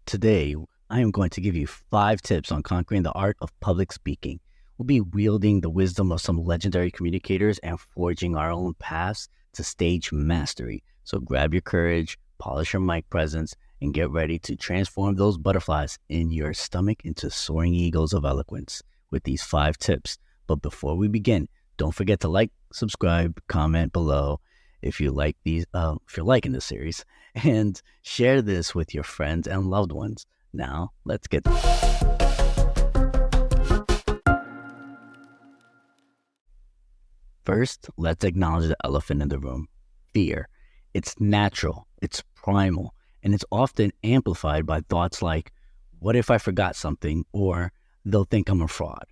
Today, I am going to give you 5 tips on conquering the art of public speaking. We'll be wielding the wisdom of some legendary communicators and forging our own paths to stage mastery. So grab your courage, polish your mic presence, and get ready to transform those butterflies in your stomach into soaring eagles of eloquence with these 5 tips. But before we begin, don't forget to like, subscribe, comment below if you like if you're liking this series, and share this with your friends and loved ones. Now, let's get First, let's acknowledge the elephant in the room, fear. It's natural, it's primal, and it's often amplified by thoughts like, what if I forgot something, or they'll think I'm a fraud.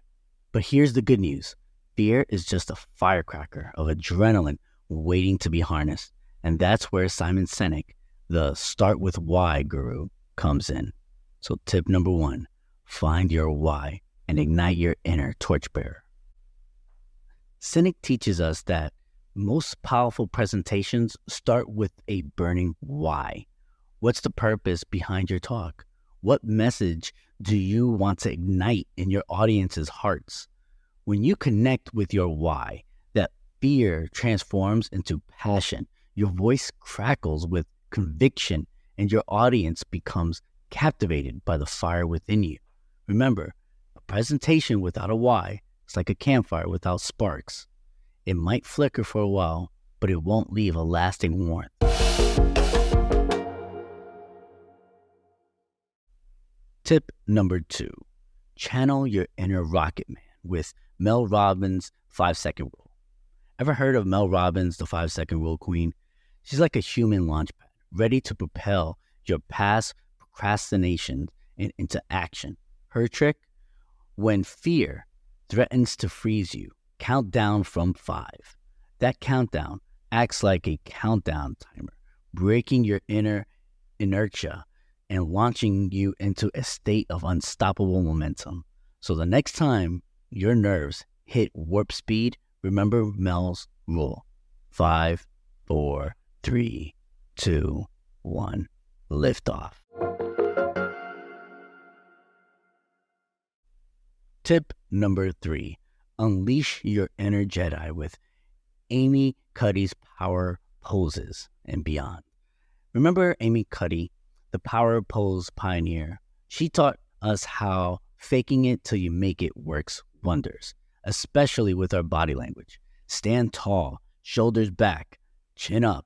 But here's the good news. Fear is just a firecracker of adrenaline waiting to be harnessed. And that's where Simon Sinek, the start with why guru, comes in. So tip number 1, find your why and ignite your inner torchbearer. Sinek teaches us that most powerful presentations start with a burning why. What's the purpose behind your talk? What message do you want to ignite in your audience's hearts? When you connect with your why, that fear transforms into passion. Your voice crackles with conviction, and your audience becomes captivated by the fire within you. Remember, a presentation without a why is like a campfire without sparks. It might flicker for a while, but it won't leave a lasting warmth. Tip number 2, channel your inner rocket man with Mel Robbins' 5-second rule. Ever heard of Mel Robbins, the 5-second rule queen? She's like a human launchpad, ready to propel your past procrastination into action. Her trick? When fear threatens to freeze you, count down from 5. That countdown acts like a countdown timer, breaking your inner inertia and launching you into a state of unstoppable momentum. So the next time your nerves hit warp speed, remember Mel's rule. 5, 4, 3, 2, 1, lift off. Tip number 3, unleash your inner Jedi with Amy Cuddy's power poses and beyond. Remember Amy Cuddy, the power pose pioneer? She taught us how faking it till you make it works wonders, especially with our body language. Stand tall, shoulders back, chin up.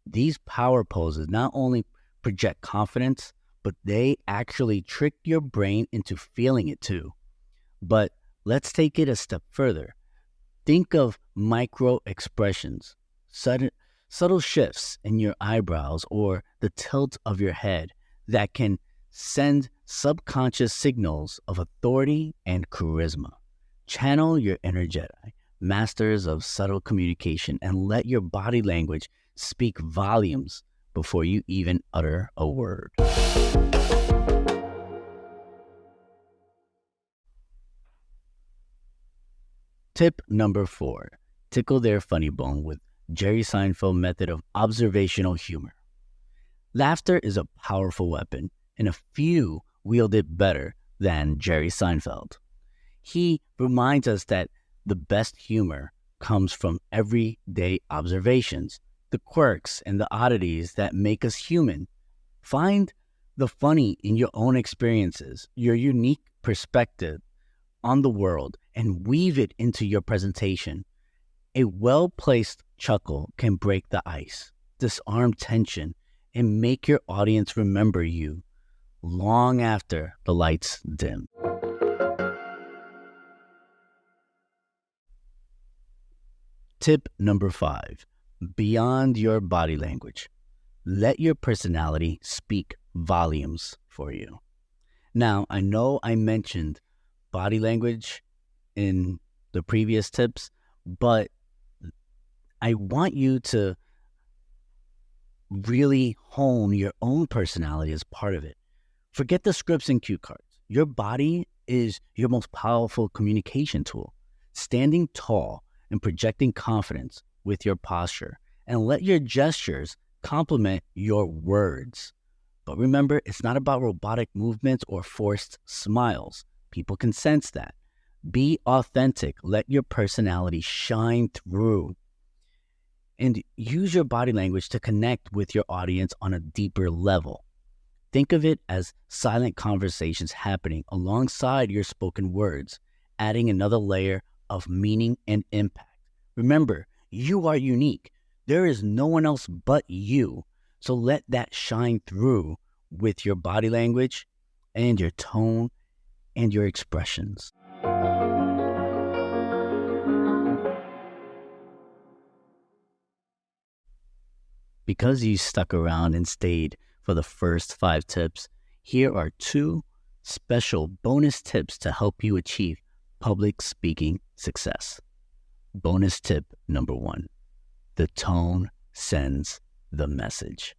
These power poses not only project confidence, but they actually trick your brain into feeling it too. But let's take it a step further. Think of micro expressions, subtle shifts in your eyebrows or the tilt of your head that can send subconscious signals of authority and charisma. Channel your inner Jedi, masters of subtle communication, and let your body language speak volumes before you even utter a word. Tip number 4, tickle their funny bone with Jerry Seinfeld method of observational humor. Laughter is a powerful weapon, and a few wield it better than Jerry Seinfeld. He reminds us that the best humor comes from everyday observations, the quirks and the oddities that make us human. Find the funny in your own experiences, your unique perspective on the world, and weave it into your presentation. A well-placed chuckle can break the ice, disarm tension, and make your audience remember you long after the lights dim. Tip number 5, beyond your body language. Let your personality speak volumes for you. Now, I know I mentioned body language in the previous tips, but I want you to really hone your own personality as part of it. Forget the scripts and cue cards. Your body is your most powerful communication tool. Standing tall and projecting confidence with your posture, and let your gestures complement your words. But remember, it's not about robotic movements or forced smiles. People can sense that. Be authentic. Let your personality shine through. And use your body language to connect with your audience on a deeper level. Think of it as silent conversations happening alongside your spoken words, adding another layer of meaning and impact. Remember, you are unique. There is no one else but you. So let that shine through with your body language and your tone and your expressions. Because you stuck around and stayed for the first 5 tips, here are 2 special bonus tips to help you achieve public speaking success. Bonus tip number 1, the tone sends the message.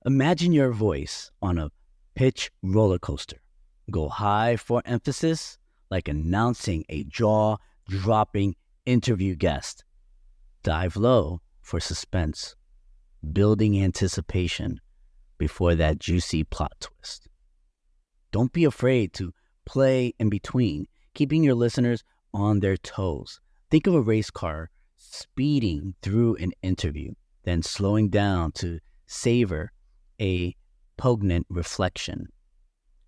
Imagine your voice on a pitch roller coaster. Go high for emphasis, like announcing a jaw-dropping interview guest. Dive low for suspense, building anticipation before that juicy plot twist. Don't be afraid to play in between, keeping your listeners on their toes. Think of a race car speeding through an interview, then slowing down to savor a poignant reflection.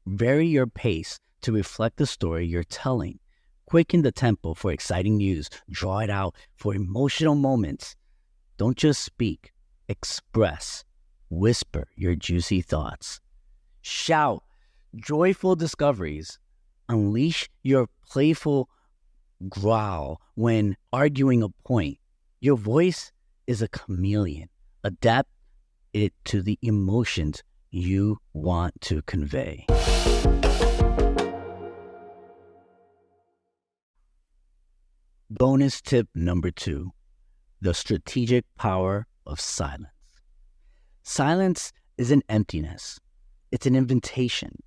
Vary your pace to reflect the story you're telling. Quicken the tempo for exciting news. Draw it out for emotional moments. Don't just speak, express. Whisper your juicy thoughts. Shout joyful discoveries. Unleash your playful growl when arguing a point. Your voice is a chameleon. Adapt it to the emotions you want to convey. Bonus tip number 2, the strategic power of silence. Silence isn't emptiness. It's an invitation.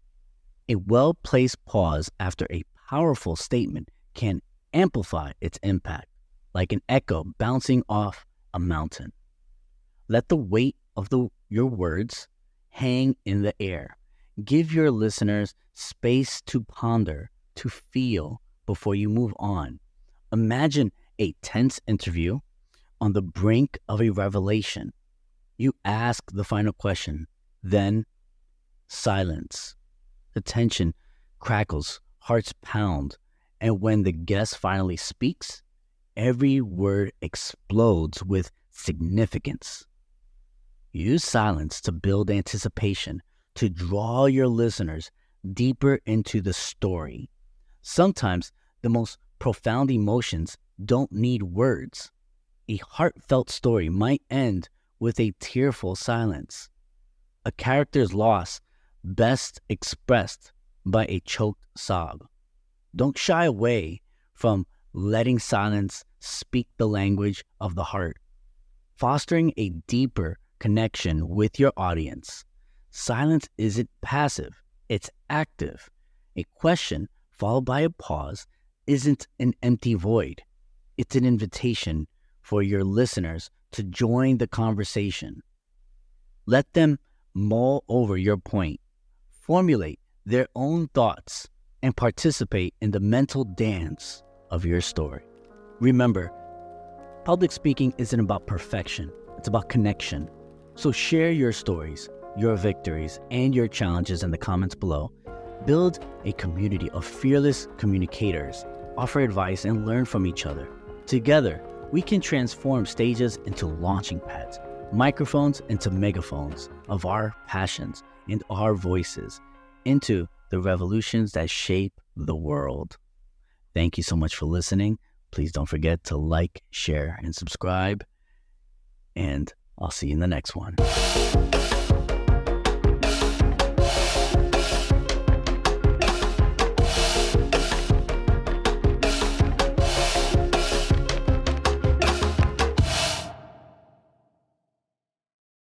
A well-placed pause after a powerful statement can amplify its impact, like an echo bouncing off a mountain. Let the weight of your words hang in the air. Give your listeners space to ponder, to feel before you move on. Imagine a tense interview on the brink of a revelation. You ask the final question, then silence. The tension crackles, hearts pound, and when the guest finally speaks, every word explodes with significance. Use silence to build anticipation, to draw your listeners deeper into the story. Sometimes the most profound emotions don't need words. A heartfelt story might end with a tearful silence. A character's loss best expressed by a choked sob. Don't shy away from letting silence speak the language of the heart, fostering a deeper connection with your audience. Silence isn't passive, it's active. A question followed by a pause isn't an empty void. It's an invitation for your listeners to join the conversation. Let them mull over your point, formulate their own thoughts, and participate in the mental dance of your story. Remember, public speaking isn't about perfection, it's about connection. So share your stories, your victories, and your challenges in the comments below. Build a community of fearless communicators, offer advice, and learn from each other. Together, we can transform stages into launching pads, microphones into megaphones of our passions and our voices into the revolutions that shape the world. Thank you so much for listening. Please don't forget to like, share, and subscribe. And I'll see you in the next one.